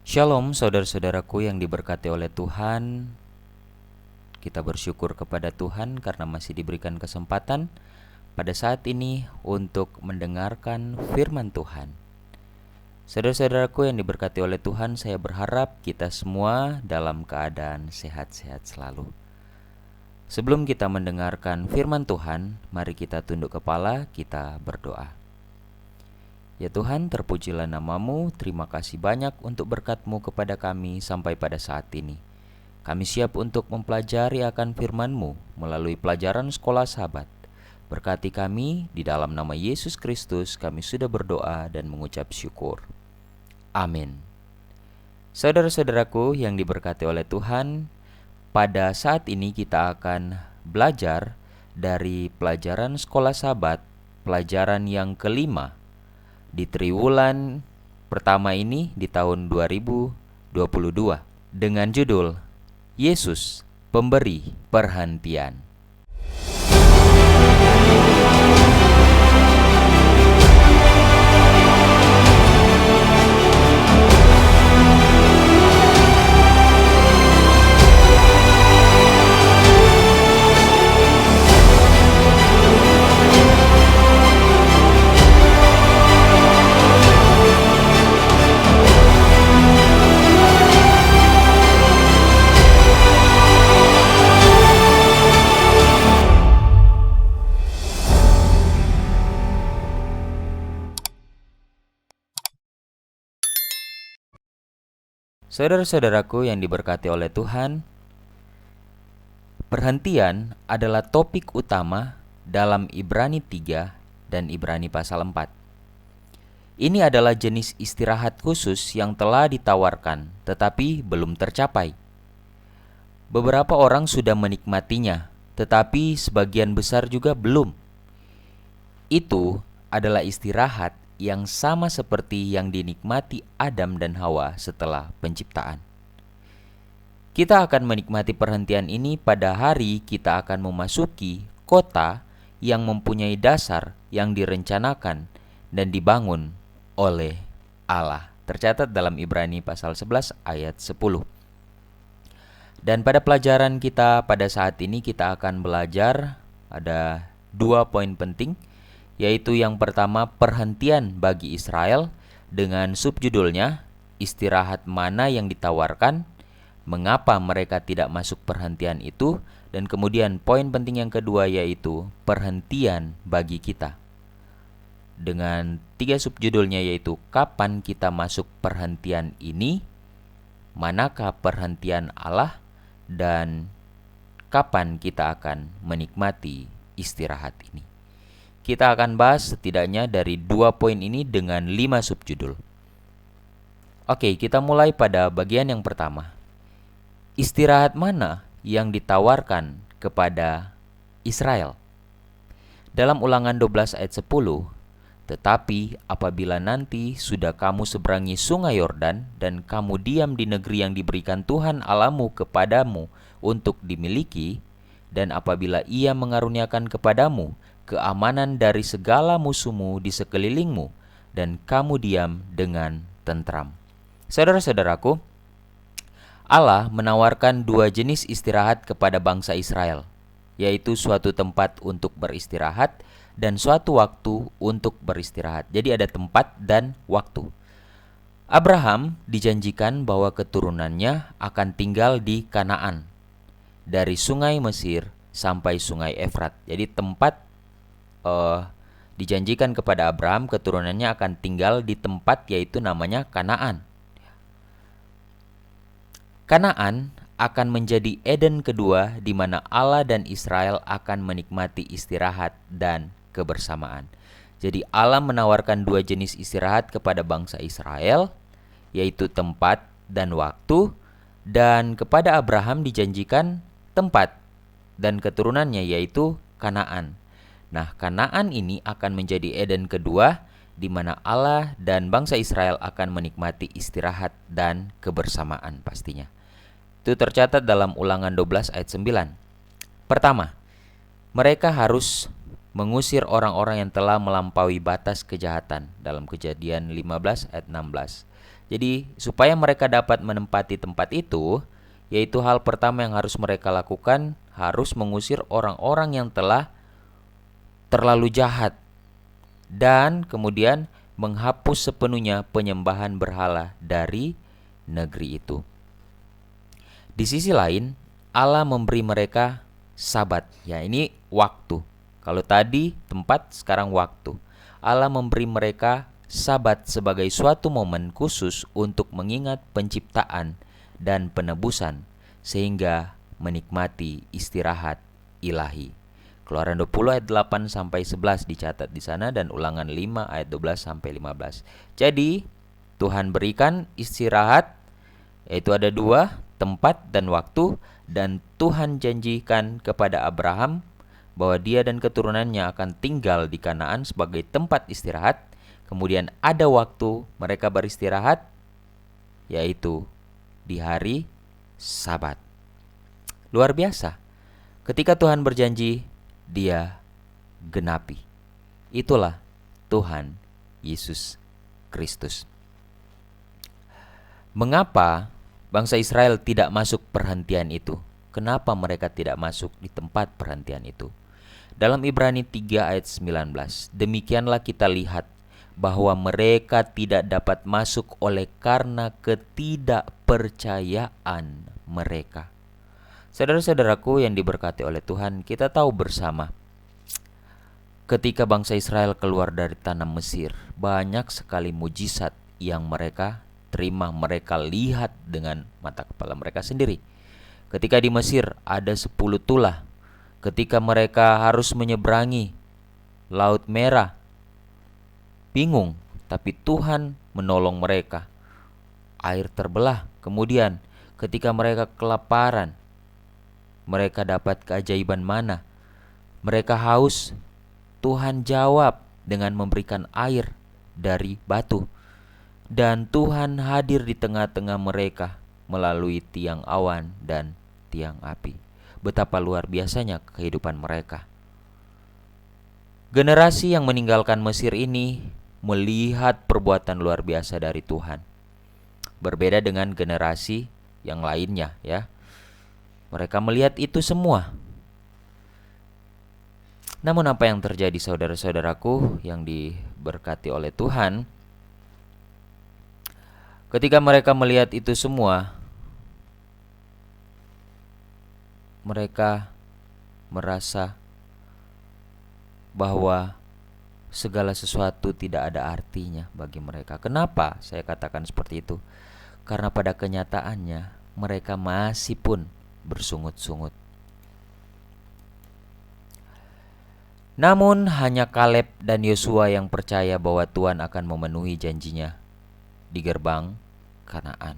Shalom saudara-saudaraku yang diberkati oleh Tuhan. Kita bersyukur kepada Tuhan karena masih diberikan kesempatan pada saat ini untuk mendengarkan firman Tuhan. Saudara-saudaraku yang diberkati oleh Tuhan, saya berharap kita semua dalam keadaan sehat-sehat selalu. Sebelum kita mendengarkan firman Tuhan, mari kita tunduk kepala, kita berdoa. Ya Tuhan, terpujilah nama-Mu, terima kasih banyak untuk berkat-Mu kepada kami sampai pada saat ini. Kami siap untuk mempelajari akan firman-Mu melalui pelajaran sekolah sahabat. Berkati kami, di dalam nama Yesus Kristus kami sudah berdoa dan mengucap syukur. Amin. Saudara-saudaraku yang diberkati oleh Tuhan, pada saat ini kita akan belajar dari pelajaran sekolah sahabat, pelajaran yang kelima, di triwulan pertama ini di tahun 2022 dengan judul Yesus Pemberi Perhentian. Saudara-saudaraku yang diberkati oleh Tuhan, perhentian adalah topik utama dalam Ibrani 3 dan Ibrani pasal 4. Ini adalah jenis istirahat khusus yang telah ditawarkan tetapi belum tercapai. Beberapa orang sudah menikmatinya, tetapi sebagian besar juga belum. Itu adalah istirahat yang sama seperti yang dinikmati Adam dan Hawa setelah penciptaan. Kita akan menikmati perhentian ini pada hari kita akan memasuki kota yang mempunyai dasar yang direncanakan dan dibangun oleh Allah. Tercatat dalam Ibrani pasal 11 ayat 10. Dan pada pelajaran kita pada saat ini kita akan belajar ada 2 poin penting, yaitu yang pertama perhentian bagi Israel dengan subjudulnya istirahat mana yang ditawarkan, mengapa mereka tidak masuk perhentian itu, dan kemudian poin penting yang kedua yaitu perhentian bagi kita. Dengan 3 subjudulnya yaitu kapan kita masuk perhentian ini, manakah perhentian Allah, dan kapan kita akan menikmati istirahat ini. Kita akan bahas setidaknya dari 2 poin ini dengan 5 subjudul. Oke, kita mulai pada bagian yang pertama. Istirahat mana yang ditawarkan kepada Israel? Dalam Ulangan 12 ayat 10, tetapi apabila nanti sudah kamu seberangi sungai Yordan dan kamu diam di negeri yang diberikan Tuhan Allahmu kepadamu untuk dimiliki, dan apabila Ia mengaruniakan kepadamu keamanan dari segala musuhmu di sekelilingmu, dan kamu diam dengan tentram. Saudara-saudaraku, Allah menawarkan 2 jenis istirahat kepada bangsa Israel, yaitu suatu tempat untuk beristirahat dan suatu waktu untuk beristirahat. Jadi ada tempat dan waktu. Abraham dijanjikan bahwa keturunannya akan tinggal di Kanaan, dari sungai Mesir sampai sungai Efrat. Jadi tempat dijanjikan kepada Abraham keturunannya akan tinggal di tempat yaitu namanya Kanaan. Kanaan akan menjadi Eden kedua di mana Allah dan Israel akan menikmati istirahat dan kebersamaan. Jadi Allah menawarkan 2 jenis istirahat kepada bangsa Israel, yaitu tempat dan waktu, dan kepada Abraham dijanjikan tempat dan keturunannya yaitu Kanaan. Nah, Kanaan ini akan menjadi Eden kedua di mana Allah dan bangsa Israel akan menikmati istirahat dan kebersamaan pastinya. Itu tercatat dalam Ulangan 12 ayat 9. Pertama, mereka harus mengusir orang-orang yang telah melampaui batas kejahatan dalam Kejadian 15 ayat 16. Jadi supaya mereka dapat menempati tempat itu, yaitu hal pertama yang harus mereka lakukan, harus mengusir orang-orang yang telah terlalu jahat, dan kemudian menghapus sepenuhnya penyembahan berhala dari negeri itu. Di sisi lain, Allah memberi mereka Sabat. Ya, ini waktu. Kalau tadi tempat, sekarang waktu. Allah memberi mereka Sabat sebagai suatu momen khusus untuk mengingat penciptaan dan penebusan, sehingga menikmati istirahat ilahi. Keluaran 20 ayat 8 sampai 11 dicatat di sana, dan Ulangan 5 ayat 12 sampai 15. Jadi, Tuhan berikan istirahat, yaitu ada dua, tempat dan waktu, dan Tuhan janjikan kepada Abraham bahwa dia dan keturunannya akan tinggal di Kanaan sebagai tempat istirahat. Kemudian ada waktu mereka beristirahat, yaitu di hari Sabat. Luar biasa. Ketika Tuhan berjanji, Dia genapi. Itulah Tuhan Yesus Kristus. Mengapa bangsa Israel tidak masuk perhentian itu? Kenapa mereka tidak masuk di tempat perhentian itu? Dalam Ibrani 3 ayat 19, demikianlah kita lihat bahwa mereka tidak dapat masuk oleh karena ketidakpercayaan mereka. Saudara-saudaraku yang diberkati oleh Tuhan, kita tahu bersama ketika bangsa Israel keluar dari tanah Mesir, banyak sekali mujizat yang mereka terima, mereka lihat dengan mata kepala mereka sendiri. Ketika di Mesir ada 10 tulah. Ketika mereka harus menyeberangi Laut Merah, bingung, tapi Tuhan menolong mereka. Air terbelah. Kemudian ketika mereka kelaparan, mereka dapat keajaiban mana. Mereka haus, Tuhan jawab dengan memberikan air dari batu. Dan Tuhan hadir di tengah-tengah mereka melalui tiang awan dan tiang api. Betapa luar biasanya kehidupan mereka. Generasi yang meninggalkan Mesir ini melihat perbuatan luar biasa dari Tuhan. Berbeda dengan generasi yang lainnya, ya. Mereka melihat itu semua. Namun apa yang terjadi, saudara-saudaraku yang diberkati oleh Tuhan? Ketika mereka melihat itu semua, mereka merasa bahwa segala sesuatu tidak ada artinya bagi mereka. Kenapa saya katakan seperti itu? Karena pada kenyataannya mereka masih pun bersungut-sungut. Namun hanya Kaleb dan Yosua yang percaya bahwa Tuhan akan memenuhi janjinya di gerbang Kanaan.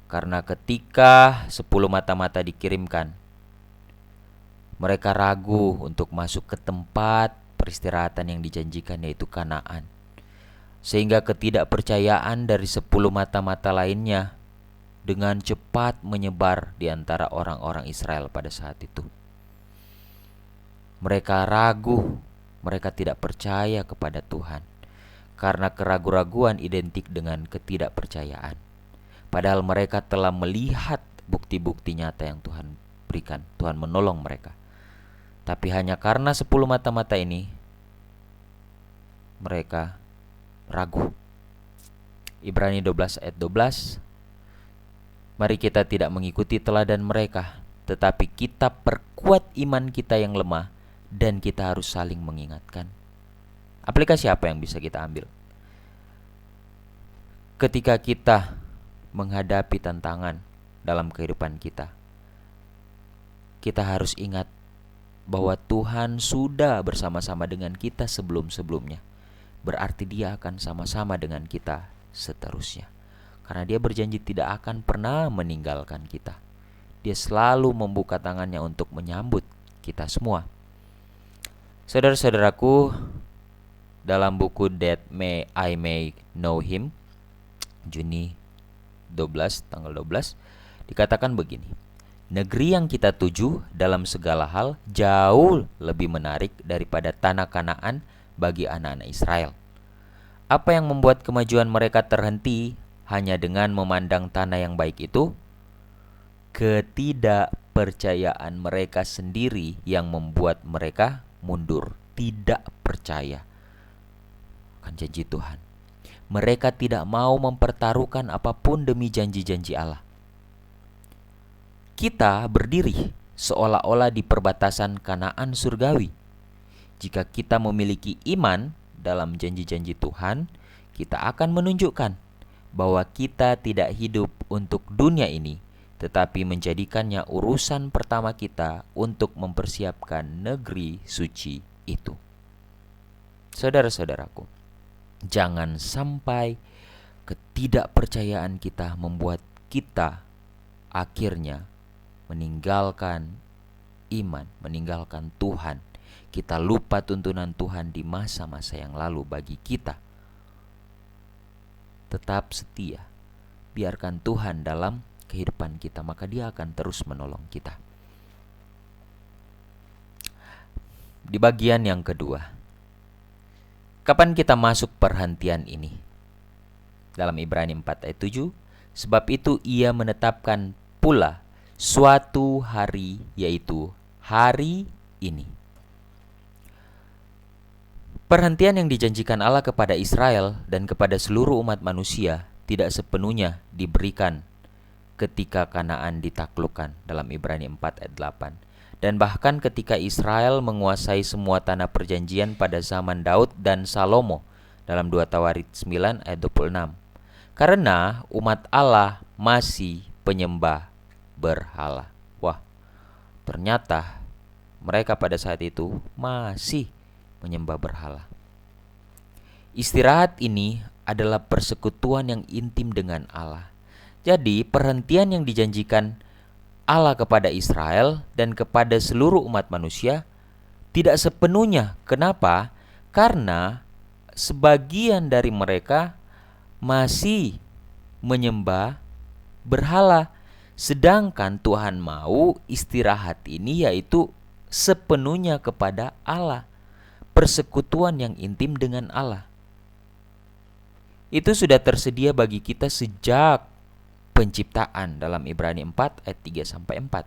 Karena ketika 10 mata-mata dikirimkan, mereka ragu untuk masuk ke tempat peristirahatan yang dijanjikan, yaitu Kanaan. Sehingga ketidakpercayaan dari 10 mata-mata lainnya dengan cepat menyebar di antara orang-orang Israel pada saat itu. Mereka ragu, mereka tidak percaya kepada Tuhan. Karena keraguan-raguan identik dengan ketidakpercayaan. Padahal mereka telah melihat bukti-bukti nyata yang Tuhan berikan. Tuhan menolong mereka. Tapi hanya karena 10 mata-mata ini, mereka ragu. Ibrani 12 ayat 12. Mari kita tidak mengikuti teladan mereka, tetapi kita perkuat iman kita yang lemah, dan kita harus saling mengingatkan. Aplikasi apa yang bisa kita ambil? Ketika kita menghadapi tantangan dalam kehidupan kita, kita harus ingat bahwa Tuhan sudah bersama-sama dengan kita sebelum-sebelumnya. Berarti Dia akan sama-sama dengan kita seterusnya. Karena Dia berjanji tidak akan pernah meninggalkan kita. Dia selalu membuka tangannya untuk menyambut kita semua. Saudara-saudaraku, dalam buku That I May Know Him, Juni 12, tanggal 12, dikatakan begini. Negeri yang kita tuju dalam segala hal jauh lebih menarik daripada tanah Kanaan bagi anak-anak Israel. Apa yang membuat kemajuan mereka terhenti hanya dengan memandang tanah yang baik itu? Ketidakpercayaan mereka sendiri yang membuat mereka mundur, tidak percaya akan janji Tuhan. Mereka tidak mau mempertaruhkan apapun demi janji-janji Allah. Kita berdiri seolah-olah di perbatasan Kanaan surgawi. Jika kita memiliki iman dalam janji-janji Tuhan, kita akan menunjukkan bahwa kita tidak hidup untuk dunia ini, tetapi menjadikannya urusan pertama kita untuk mempersiapkan negeri suci itu. Saudara-saudaraku, jangan sampai ketidakpercayaan kita membuat kita akhirnya meninggalkan iman, meninggalkan Tuhan. Kita lupa tuntunan Tuhan di masa-masa yang lalu bagi kita. Tetap setia. Biarkan Tuhan dalam kehidupan kita, maka Dia akan terus menolong kita. Di bagian yang kedua, kapan kita masuk perhentian ini? Dalam Ibrani 4 ayat 7, sebab itu Ia menetapkan pula suatu hari, yaitu hari ini. Perhentian yang dijanjikan Allah kepada Israel dan kepada seluruh umat manusia tidak sepenuhnya diberikan ketika Kanaan ditaklukkan dalam Ibrani 4 ayat 8. Dan bahkan ketika Israel menguasai semua tanah perjanjian pada zaman Daud dan Salomo dalam 2 Tawarit 9 ayat 26. Karena umat Allah masih penyembah berhala. Wah, ternyata mereka pada saat itu masih menyembah berhala. Istirahat ini adalah persekutuan yang intim dengan Allah. Jadi perhentian yang dijanjikan Allah kepada Israel dan kepada seluruh umat manusia tidak sepenuhnya. Kenapa? Karena sebagian dari mereka masih menyembah berhala. Sedangkan Tuhan mau istirahat ini yaitu sepenuhnya kepada Allah. Persekutuan yang intim dengan Allah. Itu sudah tersedia bagi kita sejak penciptaan dalam Ibrani 4 ayat 3 sampai 4.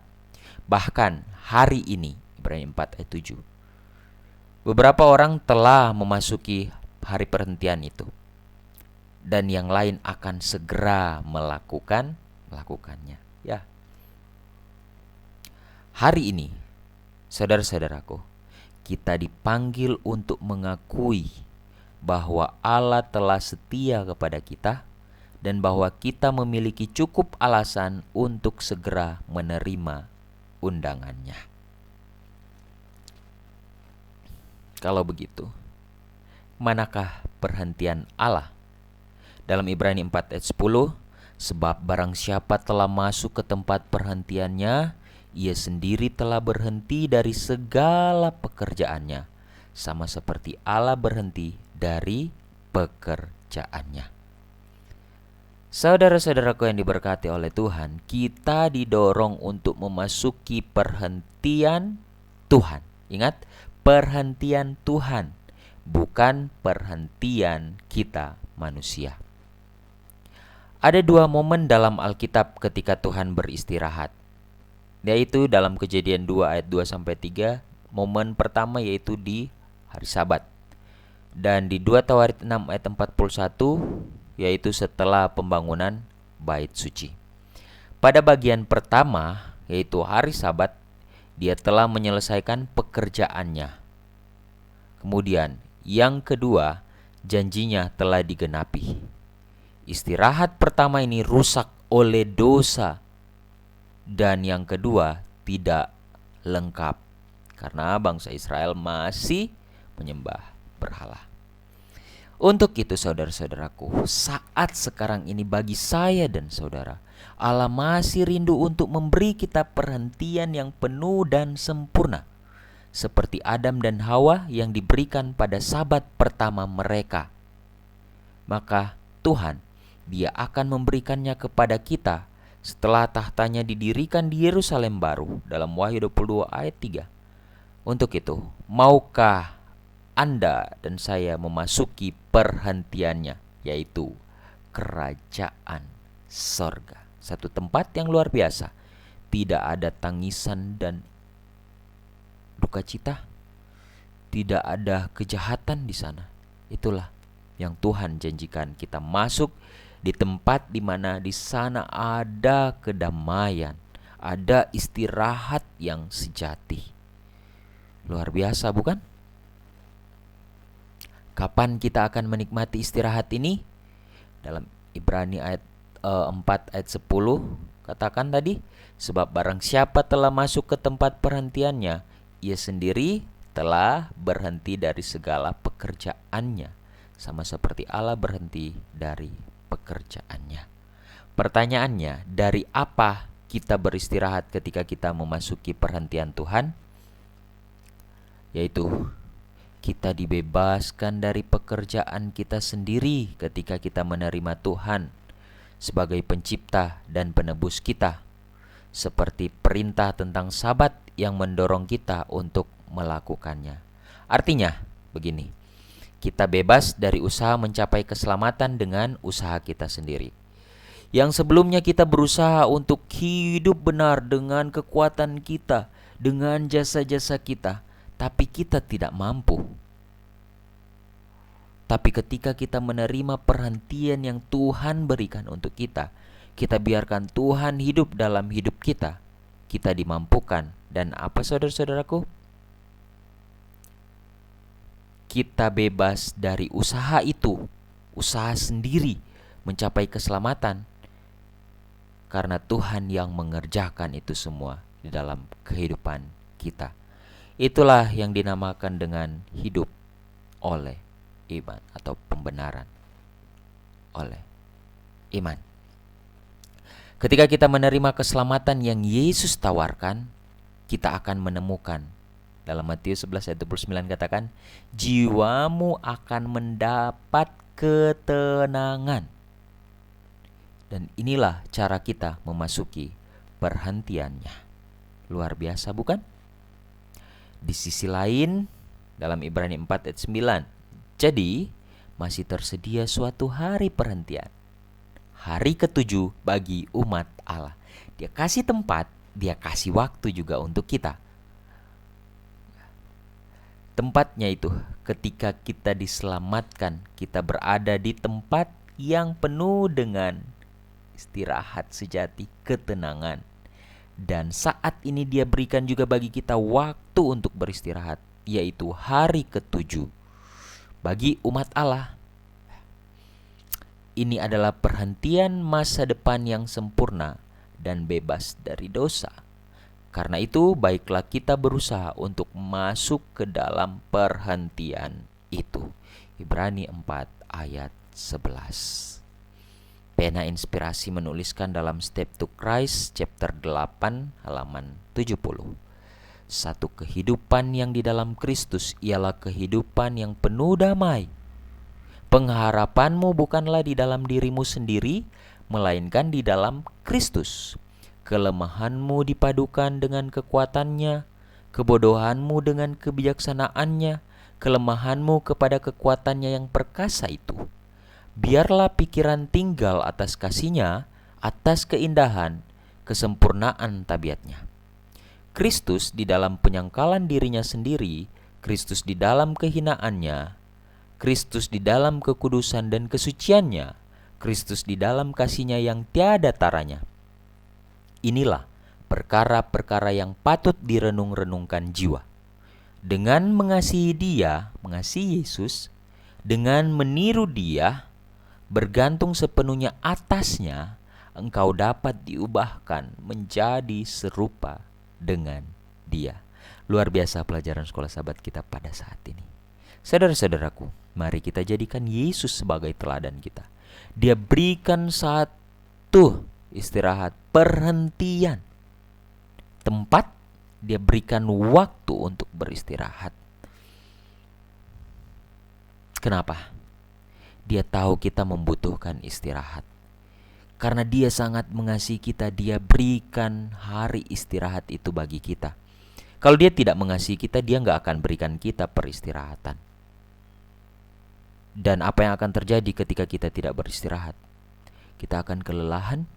Bahkan hari ini, Ibrani 4 ayat 7. Beberapa orang telah memasuki hari perhentian itu. Dan yang lain akan segera melakukannya. Ya. Hari ini, saudara-saudaraku, kita dipanggil untuk mengakui bahwa Allah telah setia kepada kita dan bahwa kita memiliki cukup alasan untuk segera menerima undangannya. Kalau begitu, manakah perhentian Allah? Dalam Ibrani 4 ayat 10, sebab barang siapa telah masuk ke tempat perhentiannya, ia sendiri telah berhenti dari segala pekerjaannya, sama seperti Allah berhenti dari pekerjaannya. Saudara-saudaraku yang diberkati oleh Tuhan, kita didorong untuk memasuki perhentian Tuhan. Ingat, perhentian Tuhan, bukan perhentian kita manusia. Ada dua momen dalam Alkitab ketika Tuhan beristirahat, yaitu dalam Kejadian 2 ayat 2-3. Momen pertama yaitu di hari Sabat. Dan di 2 Tawarit 6 ayat 41, yaitu setelah pembangunan bait suci. Pada bagian pertama, yaitu hari Sabat, dia telah menyelesaikan pekerjaannya. Kemudian yang kedua, janjinya telah digenapi. Istirahat pertama ini rusak oleh dosa. Dan yang kedua tidak lengkap karena bangsa Israel masih menyembah berhala. Untuk itu saudara-saudaraku, saat sekarang ini bagi saya dan saudara, Allah masih rindu untuk memberi kita perhentian yang penuh dan sempurna, seperti Adam dan Hawa yang diberikan pada Sabat pertama mereka. Maka Tuhan, Dia akan memberikannya kepada kita setelah tahtanya didirikan di Yerusalem baru dalam Wahyu 22 ayat 3. Untuk itu, maukah Anda dan saya memasuki perhentiannya, yaitu kerajaan sorga. Satu tempat yang luar biasa. Tidak ada tangisan dan duka cita. Tidak ada kejahatan di sana. Itulah yang Tuhan janjikan, kita masuk di tempat di mana di sana ada kedamaian, ada istirahat yang sejati. Luar biasa, bukan? Kapan kita akan menikmati istirahat ini? Dalam Ibrani 4 ayat 10 katakan tadi, sebab barang siapa telah masuk ke tempat perhentiannya, ia sendiri telah berhenti dari segala pekerjaannya, sama seperti Allah berhenti dari pekerjaannya. Pertanyaannya, dari apa kita beristirahat ketika kita memasuki perhentian Tuhan? Yaitu kita dibebaskan dari pekerjaan kita sendiri ketika kita menerima Tuhan sebagai pencipta dan penebus kita, seperti perintah tentang Sabat yang mendorong kita untuk melakukannya. Artinya begini, kita bebas dari usaha mencapai keselamatan dengan usaha kita sendiri. Yang sebelumnya kita berusaha untuk hidup benar dengan kekuatan kita, dengan jasa-jasa kita, tapi kita tidak mampu. Tapi ketika kita menerima perhentian yang Tuhan berikan untuk kita, kita biarkan Tuhan hidup dalam hidup kita, kita dimampukan. Dan apa, saudara-saudaraku? Kita bebas dari usaha itu, usaha sendiri mencapai keselamatan, karena Tuhan yang mengerjakan itu semua di dalam kehidupan kita. Itulah yang dinamakan dengan hidup oleh iman, atau pembenaran oleh iman. Ketika kita menerima keselamatan yang Yesus tawarkan, kita akan menemukan, dalam Matius 11 ayat 29 katakan, jiwamu akan mendapat ketenangan. Dan inilah cara kita memasuki perhentiannya. Luar biasa, bukan? Di sisi lain, dalam Ibrani 4 ayat 9, jadi masih tersedia suatu hari perhentian, hari ke-7 bagi umat Allah. Dia kasih tempat, dia kasih waktu juga untuk kita. Tempatnya itu ketika kita diselamatkan, kita berada di tempat yang penuh dengan istirahat sejati, ketenangan. Dan saat ini dia berikan juga bagi kita waktu untuk beristirahat, yaitu hari ke-7 bagi umat Allah. Ini adalah perhentian masa depan yang sempurna dan bebas dari dosa. Karena itu, baiklah kita berusaha untuk masuk ke dalam perhentian itu. Ibrani 4 ayat 11. Pena Inspirasi menuliskan dalam Step to Christ chapter 8 halaman 70. Satu kehidupan yang di dalam Kristus ialah kehidupan yang penuh damai. Pengharapanmu bukanlah di dalam dirimu sendiri, melainkan di dalam Kristus. Kelemahanmu dipadukan dengan kekuatannya, kebodohanmu dengan kebijaksanaannya, kelemahanmu kepada kekuatannya yang perkasa itu. Biarlah pikiran tinggal atas kasih-Nya, atas keindahan, kesempurnaan tabiatnya. Kristus di dalam penyangkalan dirinya sendiri, Kristus di dalam kehinaannya, Kristus di dalam kekudusan dan kesuciannya, Kristus di dalam kasih-Nya yang tiada taranya. Inilah perkara-perkara yang patut direnung-renungkan jiwa. Dengan mengasihi Dia, mengasihi Yesus, dengan meniru Dia, bergantung sepenuhnya atasnya, engkau dapat diubahkan menjadi serupa dengan Dia. Luar biasa pelajaran sekolah sahabat kita pada saat ini. Saudara-saudaraku, mari kita jadikan Yesus sebagai teladan kita. Dia berikan satu istirahat, perhentian, tempat, dia berikan waktu untuk beristirahat. Kenapa? Dia tahu kita membutuhkan istirahat. Karena dia sangat mengasihi kita, dia berikan hari istirahat itu bagi kita. Kalau dia tidak mengasihi kita, dia nggak akan berikan kita peristirahatan. Dan apa yang akan terjadi ketika kita tidak beristirahat? kita akan kelelahan,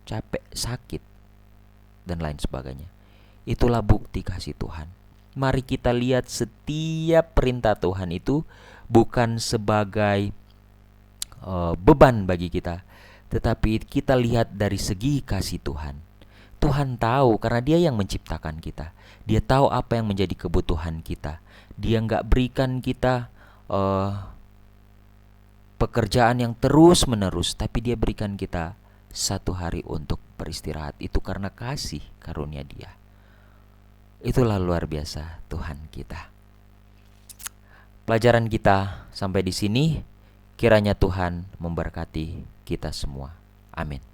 capek, sakit, dan lain sebagainya. Itulah bukti kasih Tuhan. Mari kita lihat setiap perintah Tuhan itu bukan sebagai beban bagi kita, tetapi kita lihat dari segi kasih Tuhan. Tuhan tahu karena Dia yang menciptakan kita. Dia tahu apa yang menjadi kebutuhan kita. Dia nggak berikan kita pekerjaan yang terus menerus, tapi Dia berikan kita satu hari untuk beristirahat. Itu karena kasih karunia Dia. Itulah luar biasa Tuhan kita. Pelajaran kita sampai di sini. Kiranya Tuhan memberkati kita semua. Amin.